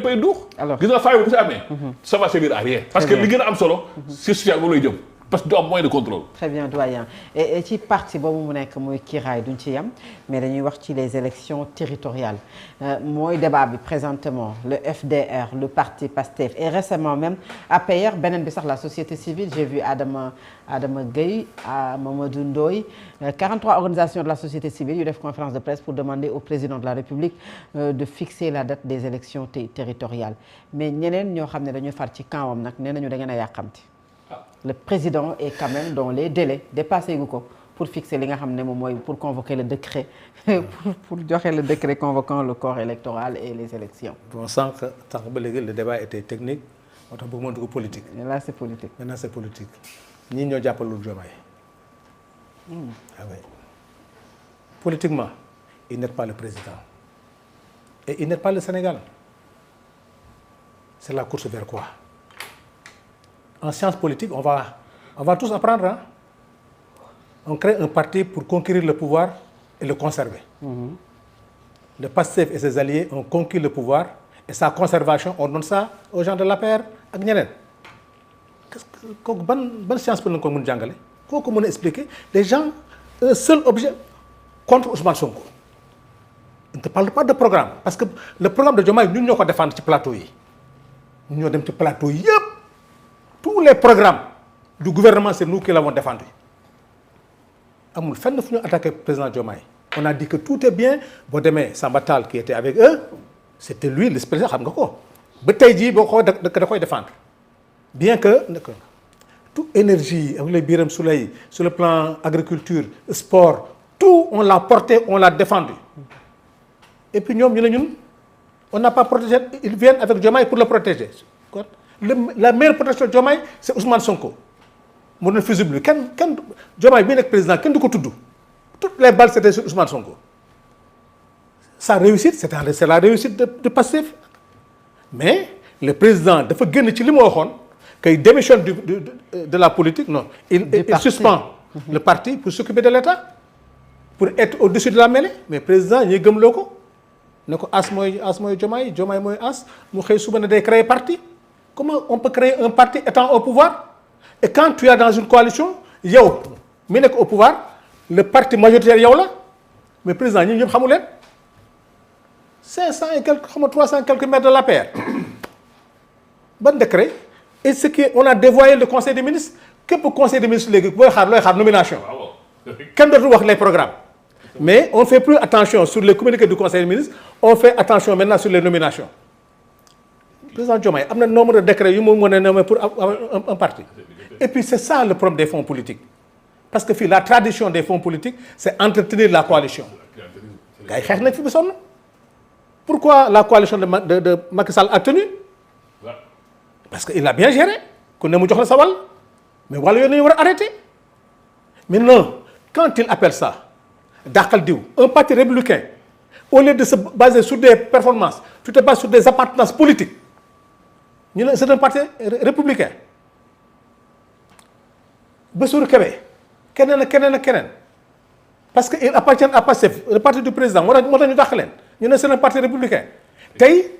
pay duux. alors gis nga faay bu si amee. ça va servir à rien. parce que li gën a am solo. c'est social boobu lay jëm. parce que du am moyen de contrôle. très bien doyen et ci parti boobu mu nekk muy kiiraay duñ ci yem mais dañuy wax ci les élections territoriales mooy débat bi présentement le FDR le parti PASTEF et récemment même APR beneen bi sax la société civile j'ai vu Adama Gueye Mamadou Ndoye 43 organisations de la société civile yu def conférence de presse pour demander au président de la République de fixer la date des élections territoriales mais ñeneen ñoo xam ne dañu far ci kawam nag nee nañu da ngeen a yàqamti. Le président est quand même dans les délais dépassé gu ko pour fixer li nga xam ne moom mooy pour convoquer le décret pour joxe le décret convoquant le corps électoral et les élections. bon sànq ba léegi le débat était technique moo tax bëgg ma dugg politique. mais là c'est politique. maintenant c'est politique ñii ñoo jàppalul Diomaye. Ah oui. Politiquement il n'est pas le président et il n'est pas le Sénégal c'est la course vers quoi? En sciences politiques, on va tous apprendre. Hein? On crée un parti pour conquérir le pouvoir et le conserver. Le PASTEF et ses alliés ont conquis le pouvoir et sa conservation, on donne ça aux gens de l'APR ak ñeneen. Kooku ban science pour ko mën jàngale kooku mën a expliquer les gens un seul objet contre Ousmane Sonko. On ne te parle pas de programme parce que le programme de Diomaye ñun ñoo ko défendre ci plateau yi ñun ñoo dem ci plateau yi yëpp. Tous les programmes du gouvernement c'est nous qui l'avons défendu amul fenn fu ñu attaqué président Diomaye on a dit que tout est bien boo demee Samba Tall qui était avec eux c'était lui le président xam nga ko ba tey jii boo ko da koy défendre bien que tout énergie avec les Birame Souleye sur le plan agriculture sport tout on l'a porté on l'a défendu et puis ñoom ñu ne ñun on n'a pas protégé ils viennent avec Diomaye pour le protéger. La meilleure protection de Diomaye c'est Ousmane Sonko mu doon fusible kenn Diomaye bii nekk président kenn du ko tudd toutes les balles c'était sur Ousmane Sonko sa réussite c'est la réussite de Pastef mais le président dafa génn ci li mu waxoon qu'il démissionne de la politique non il suspend le parti pour s'occuper de l'État pour être au-dessus de la mêlée mais président ñuy gëmloo ko ne ko as mooy Diomaye mooy as mu xëy suba ne day créer parti. Comment on peut créer un parti étant au pouvoir et quand tu es dans une coalition yow mi nekk au pouvoir le parti majoritaire yow la mais président ñi ñëpp xamu leen 500 et quelques xam nga 300 et quelques maires de l'APR ban décret et ce qui on a dévoyé le conseil des ministres képp conseil des ministres léegi booy xaar looy xaar nomination kenn dootul wax les programmes mais on fait plus attention sur les communiqués du conseil des ministres on fait attention maintenant sur les nominations. Président Diomaye am na nombre de décrets yu mu mën a nommer pour un parti et puis c'est ça le problème des fonds politiques parce que fii la tradition des fonds politiques c'est entretenir la coalition gars yi xeex nañ fi ba sonn pourquoi la coalition de Macky Sall a tenu parce que il a bien géré ku ne mu jox la sa wàll mais wàll yooyu nañu war a arrêter maintenant quand il appelle ça dàqal diw un parti républicain au lieu de se baser sur des performances tu te bases sur des appartenances politiques ñu ne c'est un parti républicain Bassirou Kébé keneen ak keneen parce que il appartient à Pastef le parti du président moo tax ñu dàq leen ñu ne c'est un parti républicain tey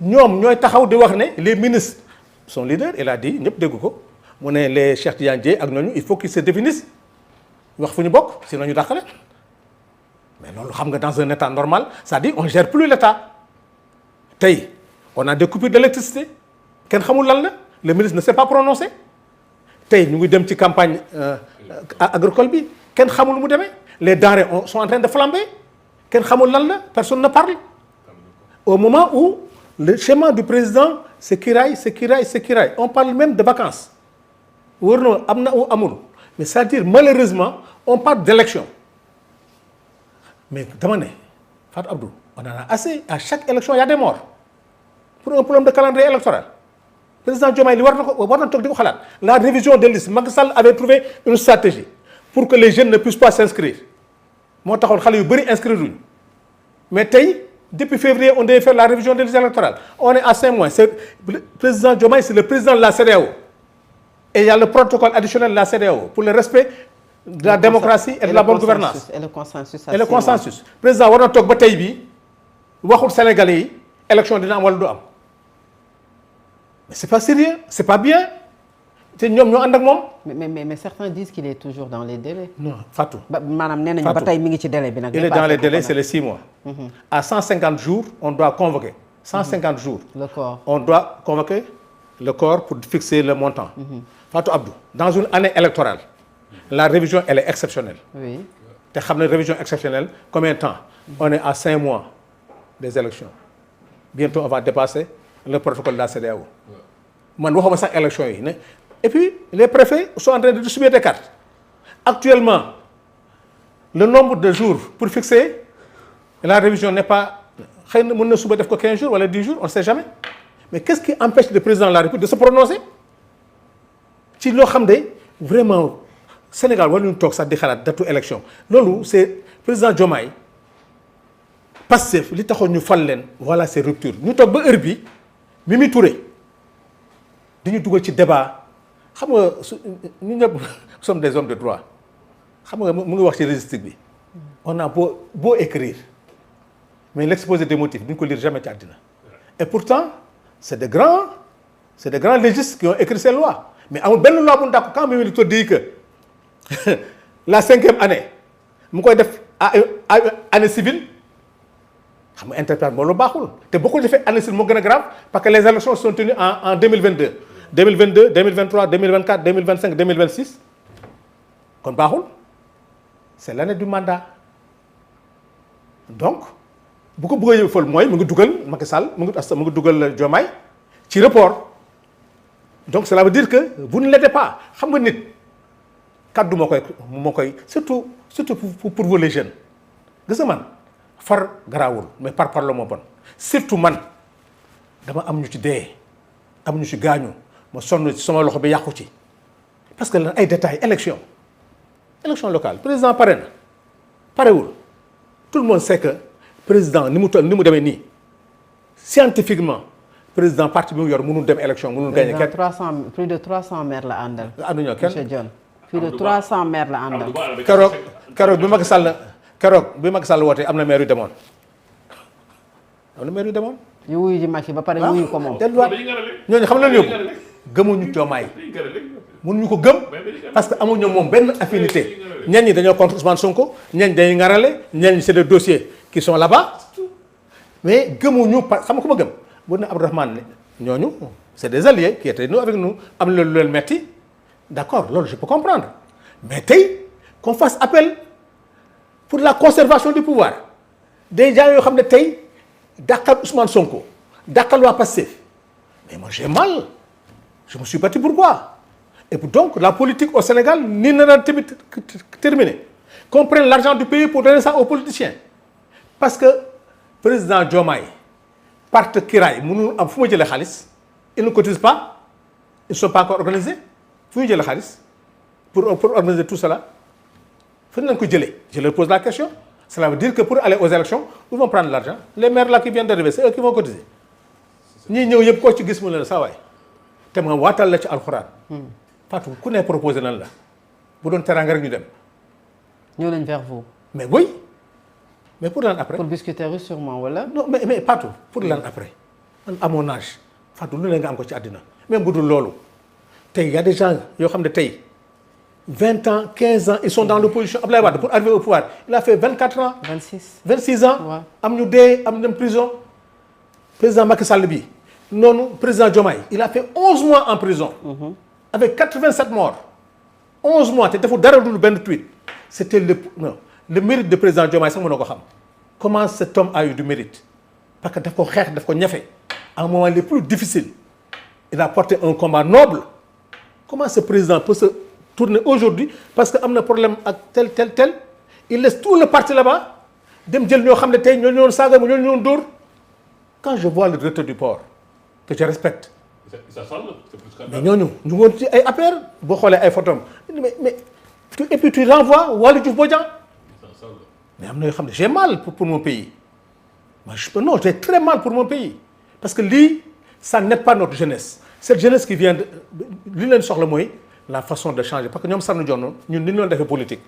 ñoom ñooy taxaw di wax ne les ministres son leader il a dit ñëpp dégg ko mu ne les Cheikh Tidiane Dièye ak ñooñu il faut qu'ils se définissent wax fu ñu bokk sinon ñu dàq leen mais loolu xam nga dans un état normal c'est-à-dire on gère plus l'état tey on a des coupures d'électricité kenn xamul lan la le ministre ne s'est pas prononcé tey ñu ngi dem ci campagne agricole bi kenn xamul mu demee les denrées sont en train de flamber kenn xamul lan la personne ne parle au moment où le schéma du président c'est kiraay on parle même de vacances wóor na am na ou amul mais c'est-à-dire malheureusement on parle d'élection mais dama ne Fatou Abdou on en a assez à chaque élection il y a des morts pour un problème de calendrier électoral président Diomaye li war na toog di ko xalaat la révision des listes Macky Sall avait trouvé une stratégie pour que les jeunes ne puissent pas s'inscrire moo taxoon xale yu bëri inscrire uñu mais tey depuis février on devait faire la révision des listes électorales on est à 5 mois c'est le président Diomaye c'est le président de la CEDEAO et il y a le protocole additionnel de la CEDEAO pour le respect de la démocratie et de la bonne gouvernance et le consensus président war na toog ba tey bii waxul Sénégalais yi élection dina am wala du am mais c'est pas sérieux c'est pas bien te ñoom ñoo ànd ak moom. mais certains disent qu'il est toujours dans les délais. non Fatou. maanaam nee nañu ba tey mi ngi ci délai bi nag. il est dans les délais c'est les 6 mois. à 150 jours on doit convoquer. 150 jours. le corps on doit convoquer le corps pour fixer le montant. Fatou Abdou dans une année électorale la révision elle est exceptionnelle. oui. te xam ne révision exceptionnelle combien de temps. on est à 5 mois des élections bientôt on va dépasser le protocole de la CEDEAO. man waxuma sax élections yi ne. Et puis, les préfets sont en train de distribuer des cartes. Actuellement, le nombre de jours pour fixer la révision n'est pas... Il ne peut pas 15 jours ou 10 jours, on ne sait jamais. Mais qu'est-ce qui empêche le président de la République de se prononcer? Si nous savons vraiment, Sénégal, on a talk ça déclaré date élection. Lolo, c'est le président Diomaye. Passif, nous fallen, voilà ces ruptures. Nous talk ba heure bi, Mimi Touré. Nous avons un débat. xam nga ñun ñëpp sommes des hommes de droit xam nga mu ngi wax ci registre bi on a beau écrire mais l'exposé des motifs duñ ko lire jamais ci àddina et pourtant c'est de grands légistes qui ont écrit ces lois mais amul benn loi bu ndàkk quand Mimi Touré dit que la 5e année mu koy def année civile xam nga interprète moo lu baaxul te boo ko defee année civile moo gën a grave parce que les élections sont tenues en 2022 2023 2024 2025 2026 kon baaxul c'est l'année du mandat donc bu ko bëggee fël mooy mu ngi dugal Macky Sall mu ngi dugal Diomaye ci report donc cela veut dire que vous ne l'aidez pas xam nga nit kaddu moo koy surtout pour vous les jeunes gis nga man far garaawul mais par la moo bon surtout man dama am ñu ci dee am ñu ci gaañu ma sonn ci sama loxo bi yàqu ci parce que lan ay détails élection locale président pare na parewul tout le monde sait que président ni mu demee nii scientifiquement président parti bi mu yor mënul dem élection mënul gagner kenn. plus de 300 maires la àndal. ànduñoo kenn monsieur Dione plus de 300 maires la àndal. keroog bi Macky Sall wootee am na maire yu demoon yu wuyu ji Macky ba pare wuyu ko moom. ñooñu xam nañu yóbbu gëmuñu Diomaye mënuñu ko gëm parce que amuñu moom benn affinité ñenn ñi dañoo contre Ousmane Sonko ñenn ñi dañuy ngarale ñenn ñi c'est des dossiers qui sont là-bas mais gëmuñu xam nga ku ma gëm bu ne Abdourahmane ne ñooñu c'est des alliés qui étaient nous avec nous am na lu leen metti d'accord loolu je peux comprendre mais tey qu'on fasse appel pour la conservation du pouvoir des gens yoo xam ne tey dàqal Ousmane Sonko dàqal waa Pastef mais moi j'ai mal je me suis battu pourquoi et donc la politique au Sénégal nii na daan tamit terminé qu'on prenne l'argent du pays pour donner ça aux politiciens parce que président Diomaye parte Kiraay mënul am fu ma jëlee xaalis ils ne cotisent pas ils ne sont pas encore organisés fu ñu jëlee xaalis pour organiser tout cela fan lañ ko jëlee je leur pose la question cela veut dire que pour aller aux élections ils vont prendre l'argent les maires là qui viennent d'arriver c'est eux qui vont cotiser ñii ñëw yëpp koo ci gis mu ne la saa waay te ma waatal la ci alxuraan. Fatou ku ne proposé nan la bu doon teraanga rek ñu dem. ñëw nañ vers vous. mais oui mais pour lan après. pour Biscuiterie sûrement wala. non mais Fatou pour lan après man à mon âge Fatou lu ne nga am ko ci àddina même bu dul loolu tey y a des gens yoo xam ne tey 20 ans 15 ans ils sont dans l'opposition Abdoulaye Wade pour arriver au pouvoir il a fait 24 ans. 26 ans. waaw am ñu dee am dem prison président Macky Sall bi. noonu président Diomaye il a fait 11 mois en prison. avec 87 morts. 11 mois te deful dara dul benn tweet. c'était le mérite de président Diomaye sax mënoo ko xam. comment cet homme a eu du mérite. parce que daf ko xeex daf ko ñafe. à un moment les plus difficiles. il a porté un combat noble. comment ce président peut se tourner aujourd'hui parce que am na problème ak tel il laisse tout le parti là-bas. dem jël ñoo xam ne tey ñoo ñëwoon saaga mu ñoo ñëwoon dóor. quand je vois le directeur du port. que je respecte. mais ñooñu ñu woon ci ay affaire boo xoolee ay photos mais et puis tu renvoies Waly Diouf Bodian mais am na yoo xam ne j'ai mal pour mon pays moi non j'ai très mal pour mon pays parce que lii ça n'aide pas notre jeunesse cette jeunesse qui vient de li leen soxla mooy la façon de changer parce que ñoom Sanu Dione ñun ni ñu doon defee politique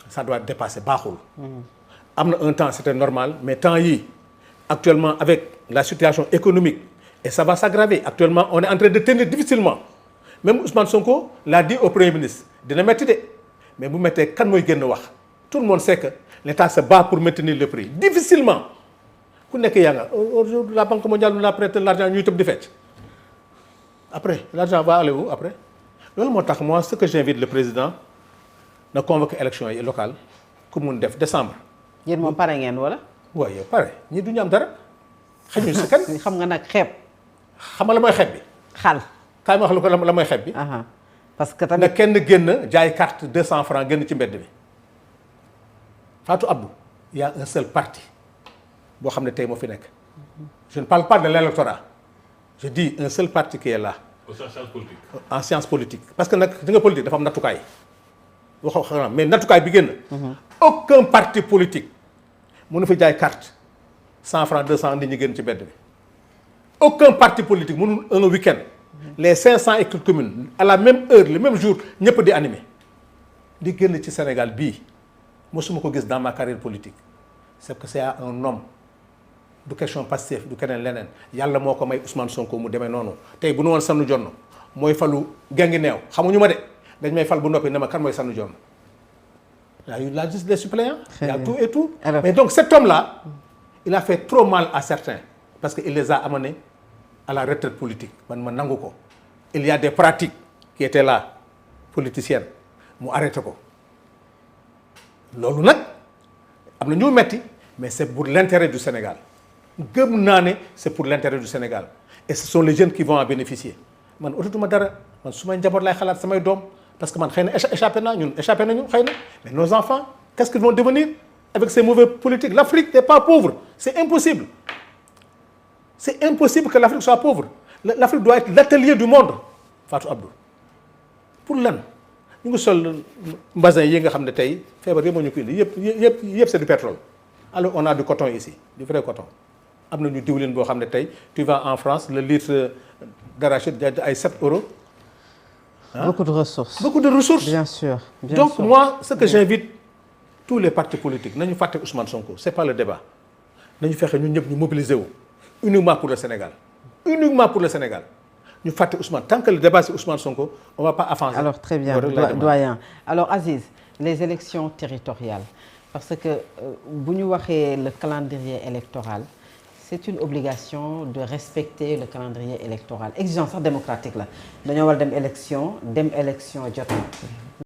ça doit dépasser baaxul. am na un temps c'était normal mais temps yii actuellement avec la situation économique Et ça va s'aggraver. Actuellement, on est en train de tenir difficilement. Même Ousmane Sonko l'a dit au Premier ministre. Dina metti de. Mais vous mettez kan moy genn wax. Tout le monde sait que l'État se bat pour maintenir le prix. Difficilement. Ku nek ya nga. Aujourd'hui, la Banque mondiale nous a prêté l'argent ñuy teub di fecc. Après, l'argent va aller où après? Lolu motax moi ce que j'invite le président na convoquer élection locale ku mun def décembre. Yéen moom pare ngeen wala? waaye pare ñi duñu am dara xañu si kan. xam nga nag xeeb. xam nga la mooy xeeb bi. xal. kaay ma wax lu ko la mooy xeeb bi. parce que tamit na kenn génn jaay carte 200 francs génn ci mbedd bi Fatou Abdou y a un seul parti boo xam ne tey moo fi nekk. je ne parle pas de l'électorat je dis un seul parti qui est là. en science politique. en science politique parce que nag di nga politique dafa am nattukaay waxoo xam mais nattukaay bi génn. aucun parti politique mënu fi jaay carte 100 francs 200 nit ñi génn ci mbedd bi. aucun parti politique mënul un week-end les 500 et quelques communes à la même heure le même jour ñëpp di animé di génn ci Sénégal bii mosuma ko gis dans ma carrière politique c'est que c'est un homme du question Pastef du keneen leneen yàlla moo ko may Ousmane Sonko mu demee noonu tey bu nu woon Sanu Jonn mooy falu gangi neew xamuñu ma de dañ may fal bu noppi ne ma kan mooy Sanu Jonn il y a eu la liste des suppléants il y a tout et tout. Alors, mais donc cet homme-là il a fait trop mal à certains parce qu'il les a amenés à la retraite politique man ma nangu ko il y a des pratiques qui étaient là politiciennes mu arrêté ko loolu nag am na ñu metti mais c'est pour l'intérêt du Sénégal gëm naa ne c'est pour l'intérêt du Sénégal et ce sont les jeunes qui vont en bénéficier man otatuma dara man su may njaboot laay xalaat samay doom parce que man xëy na échappé naa ñun échappé nañu xëy na mais nos enfants qu'est-ce qu'ils vont devenir avec ces mauvais politiques? L'Afrique n'est pas pauvre, c'est impossible. C'est impossible que l'Afrique soit pauvre. L'Afrique doit être l'atelier du monde, Fatou Abdou. Pour lan ñu ngi sol mbasin yi nga xam ne tey feebar yëpp moo ñu ko indi yëpp c'est du pétrole. Alors on a du coton ici, du vrai coton. am na ñu diwlin boo xam ne tey tu vas en France le litre d'arachide ay 7 €. Hein? Beaucoup de ressources. Beaucoup de ressources. Bien sûr. Bien Donc sûr. moi, ce que j'invite tous les partis politiques, nañu fàtte Ousmane Sonko, c'est pas le débat. Nañu fexe ñun ñëpp ñu mobiliser wu uniquement pour le Sénégal. Uniquement pour le Sénégal. Ñu fàtte Ousmane. Tant que le débat c'est Ousmane Sonko, on va pas avancer. Alors très bien, doyen. Alors Aziz, les élections territoriales, parce que bu ñu waxee le calendrier électoral, c'est une obligation de respecter le calendrier électoral. Exigence sax démocratique la dañoo war dem élection jot na